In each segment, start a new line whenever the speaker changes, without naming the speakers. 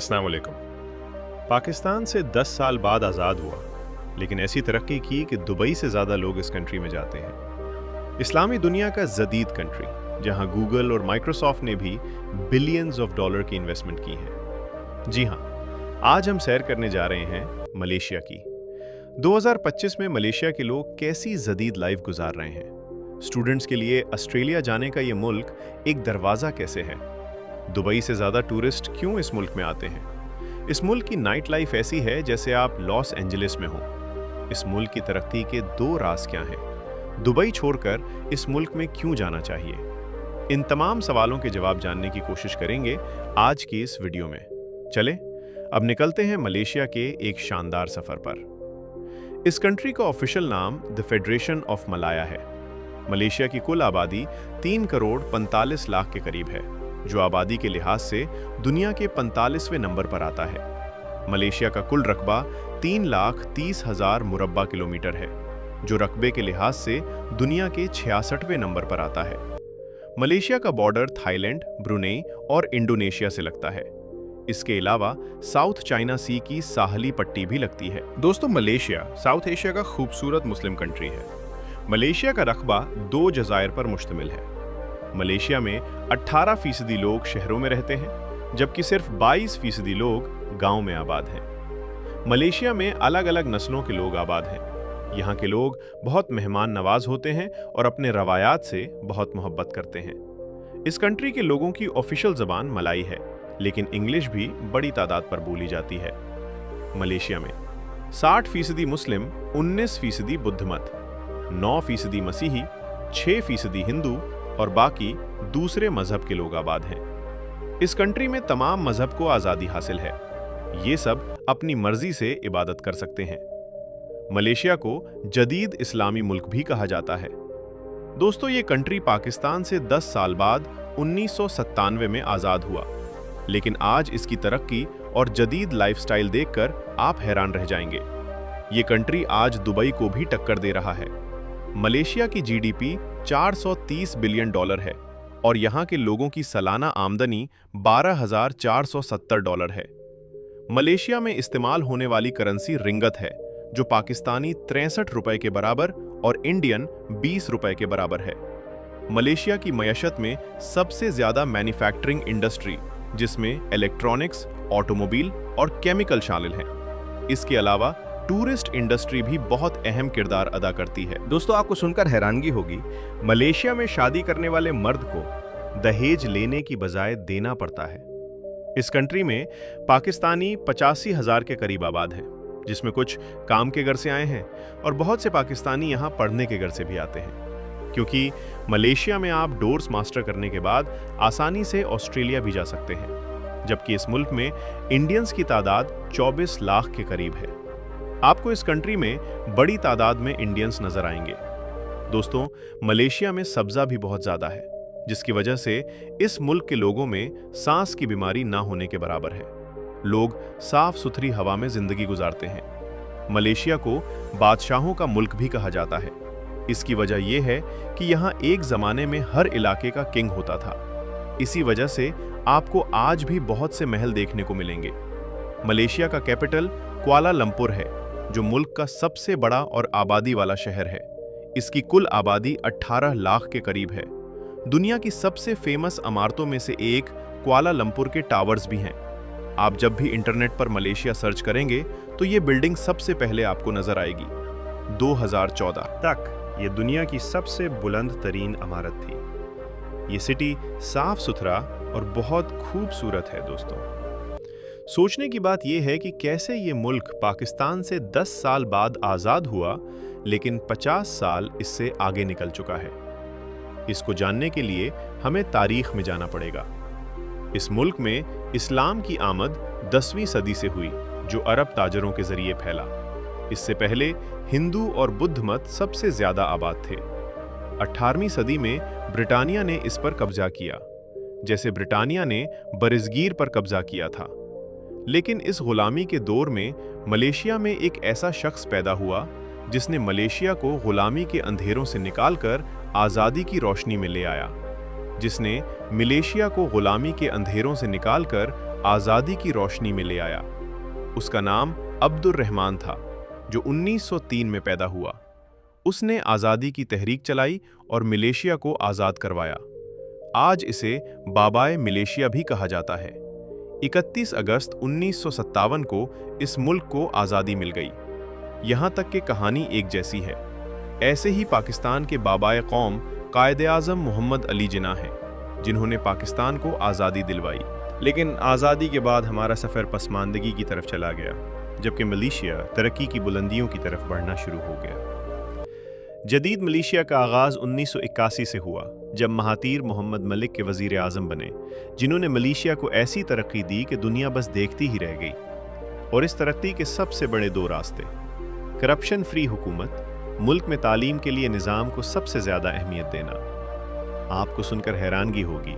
अस्सलाम वालेकुम। पाकिस्तान से 10 साल बाद आज़ाद हुआ, लेकिन ऐसी तरक्की की कि दुबई से ज़्यादा लोग इस कंट्री में जाते हैं। इस्लामी दुनिया का जदीद कंट्री, जहां गूगल और माइक्रोसॉफ्ट ने भी बिलियंस ऑफ डॉलर की इन्वेस्टमेंट की है। जी हां, आज हम सैर करने जा रहे हैं मलेशिया की। 2025 में मलेशिया के लोग कैसी जदीद लाइफ गुजार रहे हैं। स्टूडेंट्स के लिए ऑस्ट्रेलिया जाने का ये मुल्क एक दरवाज़ा कैसे है। दुबई से ज़्यादा टूरिस्ट क्यों इस मुल्क में आते हैं। इस मुल्क की नाइट लाइफ ऐसी है जैसे आप लॉस एंजलिस में हो। इस मुल्क की तरक्की के 2 राज क्या हैं। दुबई छोड़कर इस मुल्क में क्यों जाना चाहिए। इन तमाम सवालों के जवाब जानने की कोशिश करेंगे आज की इस वीडियो में। चलें, अब निकलते हैं मलेशिया के एक शानदार सफ़र पर। इस कंट्री का ऑफिशियल नाम द फेडरेशन ऑफ मलाया है। मलेशिया की कुल आबादी 3 करोड़ 45 लाख के करीब है, जो आबादी के लिहाज से दुनिया के 45वें नंबर पर आता है। मलेशिया का कुल रकबा 3,30,000 मुरब्बा किलोमीटर है, जो रकबे के लिहाज से दुनिया के 66वें नंबर पर आता है। मलेशिया का बॉर्डर थाईलैंड, ब्रुनेई और इंडोनेशिया से लगता है। इसके अलावा साउथ चाइना सी की साहली पट्टी भी लगती है। दोस्तों, मलेशिया साउथ एशिया का खूबसूरत मुस्लिम कंट्री है। मलेशिया का रकबा 2 जज़ायर पर मुश्तमिल है। मलेशिया में 18% लोग शहरों में रहते हैं, जबकि सिर्फ 22% लोग गांव में आबाद हैं। मलेशिया में अलग अलग नस्लों के लोग आबाद हैं। यहाँ के लोग बहुत मेहमान नवाज होते हैं और अपने रवायात से बहुत मोहब्बत करते हैं। इस कंट्री के लोगों की ऑफिशियल ज़बान मलाई है, लेकिन इंग्लिश भी बड़ी तादाद पर बोली जाती है। मलेशिया में 60% मुस्लिम, 19% बुद्ध मत, 9% मसीही, 6% हिंदू और बाकी दूसरे मजहब के लोग आबाद हैं। इस कंट्री में तमाम मजहब को आज़ादी हासिल है। ये सब अपनी मर्जी से इबादत कर सकते हैं। मलेशिया को जदीद इस्लामी मुल्क भी कहा जाता है। दोस्तों, ये कंट्री पाकिस्तान से 10 साल बाद 1997 में आज़ाद हुआ, लेकिन आज इसकी तरक्की और जदीद लाइफस्टाइल देखकर आप हैरान रह जाएंगे। ये कंट्री आज दुबई को भी टक्कर दे रहा है। मलेशिया की जीडीपी 430 बिलियन डॉलर है और यहाँ के लोगों की सालाना आमदनी 12,470 डॉलर है। मलेशिया में इस्तेमाल होने वाली करेंसी रिंगत है, जो पाकिस्तानी 63 रुपए के बराबर और इंडियन 20 रुपए के बराबर है। मलेशिया की मईशत में सबसे ज्यादा मैन्युफैक्चरिंग इंडस्ट्री, जिसमें इलेक्ट्रॉनिक्स, ऑटोमोबाइल और केमिकल शामिल हैं। इसके अलावा टूरिस्ट इंडस्ट्री भी बहुत अहम किरदार अदा करती है। दोस्तों, आपको सुनकर हैरानगी होगी, मलेशिया में शादी करने वाले मर्द को दहेज लेने की बजाय देना पड़ता है। इस कंट्री में पाकिस्तानी 85,000 के करीब आबाद हैं, जिसमें कुछ काम के घर से आए हैं और बहुत से पाकिस्तानी यहाँ पढ़ने के घर से भी आते हैं, क्योंकि मलेशिया में आप डोर्स मास्टर करने के बाद आसानी से ऑस्ट्रेलिया भी जा सकते हैं, जबकि इस मुल्क में इंडियंस की तादाद 24 लाख के करीब है। आपको इस कंट्री में बड़ी तादाद में इंडियंस नजर आएंगे। दोस्तों, मलेशिया में सब्जा भी बहुत ज्यादा है, जिसकी वजह से इस मुल्क के लोगों में सांस की बीमारी ना होने के बराबर है। लोग साफ सुथरी हवा में जिंदगी गुजारते हैं। मलेशिया को बादशाहों का मुल्क भी कहा जाता है। इसकी वजह यह है कि यहाँ एक जमाने में हर इलाके का किंग होता था। इसी वजह से आपको आज भी बहुत से महल देखने को मिलेंगे। मलेशिया का कैपिटल कुआलालंपुर है, जो मुल्क का सबसे बड़ा और आबादी वाला शहर है। इसकी कुल आबादी 18 लाख के करीब है। दुनिया की सबसे फेमस इमारतों में से एक कुआलालंपुर के टावर्स भी हैं। आप जब भी इंटरनेट पर मलेशिया सर्च करेंगे तो ये बिल्डिंग सबसे पहले आपको नजर आएगी। 2014 तक ये दुनिया की सबसे बुलंद तरीन इमारत थी। ये सिटी साफ सुथरा और बहुत खूबसूरत है। दोस्तों, सोचने की बात यह है कि कैसे ये मुल्क पाकिस्तान से 10 साल बाद आज़ाद हुआ, लेकिन 50 साल इससे आगे निकल चुका है। इसको जानने के लिए हमें तारीख में जाना पड़ेगा। इस मुल्क में इस्लाम की आमद 10वीं सदी से हुई, जो अरब ताजरों के जरिए फैला। इससे पहले हिंदू और बुद्ध मत सबसे ज्यादा आबाद थे। 18वीं सदी में ब्रिटानिया ने इस पर कब्जा किया, जैसे ब्रिटानिया ने बरज़गीर पर कब्जा किया था। लेकिन इस गुलामी के दौर में मलेशिया में एक ऐसा शख्स पैदा हुआ जिसने मलेशिया को गुलामी के अंधेरों से निकालकर आज़ादी की रोशनी में ले आया, जिसने मलेशिया को गुलामी के अंधेरों से निकालकर आज़ादी की रोशनी में ले आया। उसका नाम अब्दुर रहमान था, जो 1903 में पैदा हुआ। उसने आज़ादी की तहरीक चलाई और मलेशिया को आज़ाद करवाया। आज इसे बाबाए मलेशिया भी कहा जाता है। 31 अगस्त 1957 को इस मुल्क को आज़ादी मिल गई। यहाँ तक कि कहानी एक जैसी है। ऐसे ही पाकिस्तान के बाबाए कौम कायद-ए-आज़म मोहम्मद अली जिन्ना हैं, जिन्होंने पाकिस्तान को आज़ादी दिलवाई। लेकिन आज़ादी के बाद हमारा सफ़र पसमानदगी की तरफ चला गया, जबकि मलेशिया तरक्की की बुलंदियों की तरफ बढ़ना शुरू हो गया। जदीद मलेशिया का आगाज़ 1981 से हुआ, जब महातीर मोहम्मद मलिक के वज़ीर आज़म बने, जिन्होंने मलेशिया को ऐसी तरक्की दी कि दुनिया बस देखती ही रह गई। और इस तरक्की के सबसे बड़े दो रास्ते: करप्शन फ्री हुकूमत, मुल्क में तालीम के लिए निज़ाम को सबसे ज़्यादा अहमियत देना। आपको सुनकर हैरानगी होगी,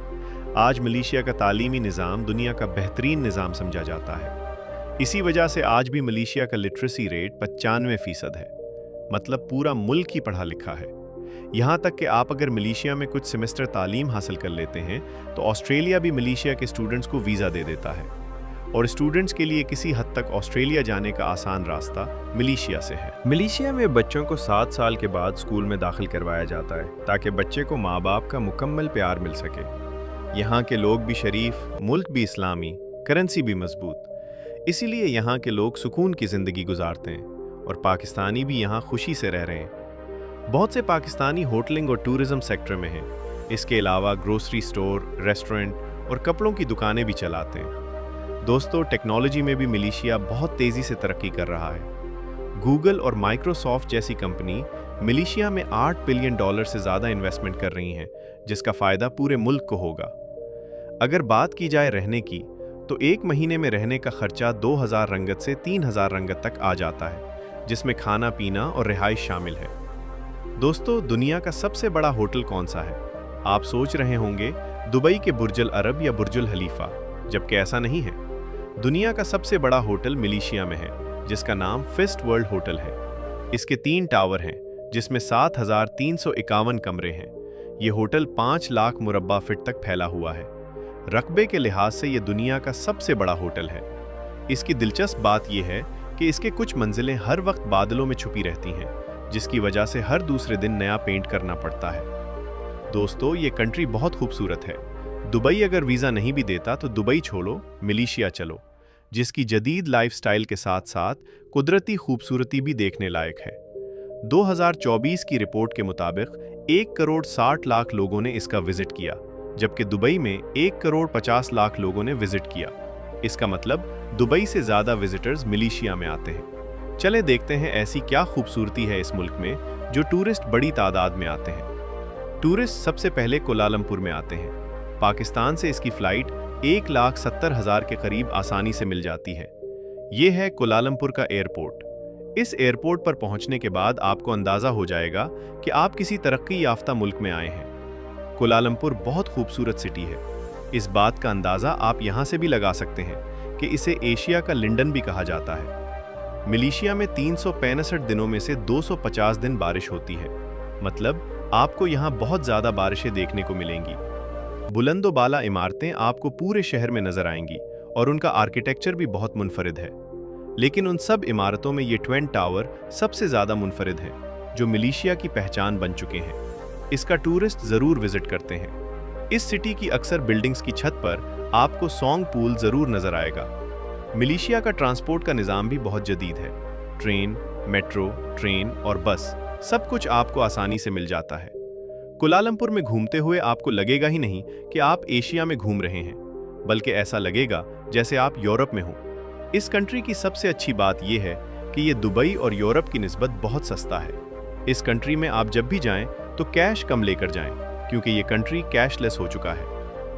आज मलेशिया का तालीमी निज़ाम दुनिया का बेहतरीन निज़ाम समझा जाता है। इसी वजह से आज भी मलेशिया का लिटरेसी रेट 95% है, मतलब पूरा मुल्क ही पढ़ा लिखा है। यहाँ तक कि आप अगर मलेशिया में कुछ सेमेस्टर तालीम हासिल कर लेते हैं तो ऑस्ट्रेलिया भी मलेशिया के स्टूडेंट्स को वीज़ा दे देता है। और स्टूडेंट्स के लिए किसी हद तक ऑस्ट्रेलिया जाने का आसान रास्ता मलेशिया से है। मलेशिया में बच्चों को 7 साल के बाद स्कूल में दाखिल करवाया जाता है, ताकि बच्चे को माँ बाप का मुकम्मल प्यार मिल सके। यहाँ के लोग भी शरीफ, मुल्क भी इस्लामी, करेंसी भी मजबूत। इसीलिए यहाँ के लोग सुकून की ज़िंदगी गुजारते हैं और पाकिस्तानी भी यहाँ खुशी से रह रहे हैं। बहुत से पाकिस्तानी होटलिंग और टूरिज़्म सेक्टर में हैं। इसके अलावा ग्रोसरी स्टोर, रेस्टोरेंट और कपड़ों की दुकानें भी चलाते हैं। दोस्तों, टेक्नोलॉजी में भी मलेशिया बहुत तेज़ी से तरक्की कर रहा है। गूगल और माइक्रोसॉफ्ट जैसी कंपनी मलेशिया में $8 बिलियन से ज़्यादा इन्वेस्टमेंट कर रही हैं, जिसका फ़ायदा पूरे मुल्क को होगा। अगर बात की जाए रहने की, तो एक महीने में रहने का खर्चा 2000 रंगत से 3000 रंगत तक आ जाता है, जिसमें खाना पीना और रिहाइश शामिल है। दोस्तों, दुनिया का सबसे बड़ा होटल कौन सा है? आप सोच रहे होंगे दुबई के बुर्ज अल अरब या बुर्ज अल खलीफा, जबकि ऐसा नहीं है। दुनिया का सबसे बड़ा होटल मलेशिया में है, जिसका नाम फिस्ट वर्ल्ड होटल है। इसके 3 टावर हैं, जिसमें 7351 कमरे हैं। ये होटल 5 लाख मुरब्बा फीट तक फैला हुआ है। रकबे के लिहाज से ये दुनिया का सबसे बड़ा होटल है। इसकी दिलचस्प बात यह है कि इसके कुछ मंजिलें हर वक्त बादलों में छुपी रहती हैं, जिसकी वजह से हर दूसरे दिन नया पेंट करना पड़ता है। दोस्तों, ये कंट्री बहुत खूबसूरत है। दुबई अगर वीज़ा नहीं भी देता तो दुबई छोड़ो, मलेशिया चलो, जिसकी जदीद लाइफस्टाइल के साथ साथ कुदरती खूबसूरती भी देखने लायक है। 2024 की रिपोर्ट के मुताबिक 1 करोड़ 60 लाख लोगों ने इसका विजिट किया, जबकि दुबई में 1 करोड़ 50 लाख लोगों ने विजिट किया। इसका मतलब दुबई से ज़्यादा विजिटर्स मलेशिया में आते हैं। चले देखते हैं ऐसी क्या खूबसूरती है इस मुल्क में, जो टूरिस्ट बड़ी तादाद में आते हैं। टूरिस्ट सबसे पहले कोलालमपुर में आते हैं। पाकिस्तान से इसकी फ़्लाइट 1,70,000 के करीब आसानी से मिल जाती है। ये है कोलालमपुर का एयरपोर्ट। इस एयरपोर्ट पर पहुंचने के बाद आपको अंदाज़ा हो जाएगा कि आप किसी तरक्की याफ्ता मुल्क में आए हैं। कोलालमपुर बहुत खूबसूरत सिटी है। इस बात का अंदाज़ा आप यहाँ से भी लगा सकते हैं कि इसे एशिया का लंदन भी कहा जाता है। मलेशिया में 365 दिनों में से 250 दिन बारिश होती है, मतलब आपको यहाँ बहुत ज़्यादा बारिशें देखने को मिलेंगी। बुलंदो बाला इमारतें आपको पूरे शहर में नजर आएंगी और उनका आर्किटेक्चर भी बहुत मुनफरिद है। लेकिन उन सब इमारतों में ये ट्विन टावर सबसे ज़्यादा मुनफरिद हैं, जो मलेशिया की पहचान बन चुके हैं। इसका टूरिस्ट ज़रूर विजिट करते हैं। इस सिटी की अक्सर बिल्डिंग्स की छत पर आपको सॉन्ग पूल ज़रूर नज़र आएगा। मलेशिया का ट्रांसपोर्ट का निज़ाम भी बहुत जदीद है। ट्रेन, मेट्रो, ट्रेन और बस सब कुछ आपको आसानी से मिल जाता है। कुलालमपुर में घूमते हुए आपको लगेगा ही नहीं कि आप एशिया में घूम रहे हैं, बल्कि ऐसा लगेगा जैसे आप यूरोप में हों। इस कंट्री की सबसे अच्छी बात यह है कि ये दुबई और यूरोप की निस्बत बहुत सस्ता है। इस कंट्री में आप जब भी जाएं तो कैश कम लेकर जाएं, क्योंकि ये कंट्री कैशलेस हो चुका है।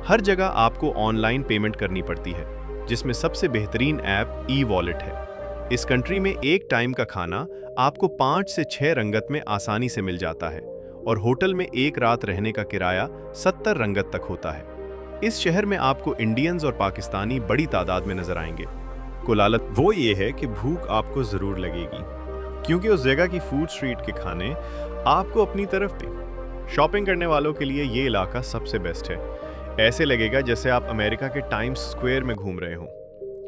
हर जगह आपको ऑनलाइन पेमेंट करनी पड़ती है, जिसमें सबसे बेहतरीन ऐप ई-वॉलेट है। इस कंट्री में एक टाइम का खाना आपको 5 से 6 रंगत में आसानी से मिल जाता है और होटल में एक रात रहने का किराया 70 रंगत तक होता है। इस शहर में आपको इंडियंस और पाकिस्तानी बड़ी तादाद में नजर आएंगे। कुलालत वो ये है कि भूख आपको ज़रूर लगेगी, क्योंकि उस जगह की फूड स्ट्रीट के खाने आपको अपनी तरफ थे। शॉपिंग करने वालों के लिए ये इलाका सबसे बेस्ट है। ऐसे लगेगा जैसे आप अमेरिका के टाइम्स स्क्वायर में घूम रहे हों।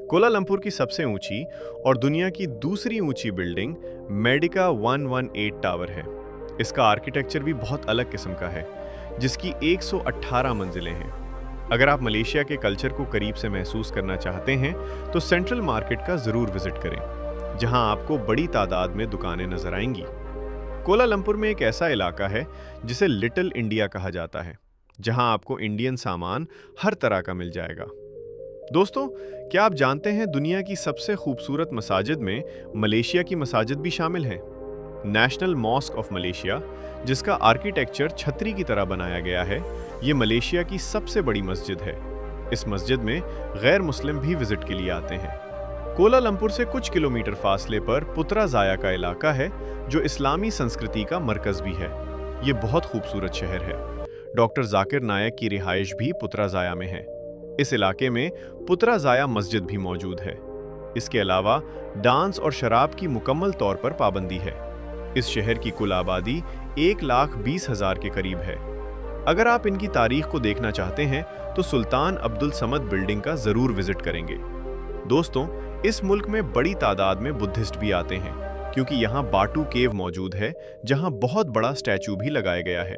कोलालंपुर की सबसे ऊंची और दुनिया की दूसरी ऊंची बिल्डिंग मेडिका 118 टावर है। इसका आर्किटेक्चर भी बहुत अलग किस्म का है, जिसकी 118 मंजिलें हैं। अगर आप मलेशिया के कल्चर को करीब से महसूस करना चाहते हैं तो सेंट्रल मार्केट का ज़रूर विजिट करें, जहां आपको बड़ी तादाद में दुकानें नजर आएंगी। कोलालंपुर में एक ऐसा इलाका है जिसे लिटिल इंडिया कहा जाता है, जहां आपको इंडियन सामान हर तरह का मिल जाएगा। दोस्तों, क्या आप जानते हैं दुनिया की सबसे खूबसूरत मसाजिद में मलेशिया की मसाजिद भी शामिल हैं? नेशनल मॉस्क ऑफ मलेशिया, जिसका आर्किटेक्चर छतरी की तरह बनाया गया है, ये मलेशिया की सबसे बड़ी मस्जिद है। इस मस्जिद में गैर मुस्लिम भी विजिट के लिए आते हैं। कोलालंपुर से कुछ किलोमीटर फासले पर पुत्राजाया का इलाका है, जो इस्लामी संस्कृति का मरकज भी है। ये बहुत खूबसूरत शहर है। डॉक्टर जाकिर नायक की रिहाइश भी पुत्राजाया में है। इस इलाके में पुत्राजाया मस्जिद भी मौजूद है। इसके अलावा डांस और शराब की मुकम्मल तौर पर पाबंदी है। इस शहर की कुल आबादी 1,20,000 के करीब है। अगर आप इनकी तारीख को देखना चाहते हैं तो सुल्तान अब्दुल समद बिल्डिंग का जरूर विजिट करेंगे। दोस्तों, इस मुल्क में बड़ी तादाद में बुद्धिस्ट भी आते हैं, क्योंकि यहाँ बाटू केव मौजूद है, जहाँ बहुत बड़ा स्टैचू भी लगाया गया है।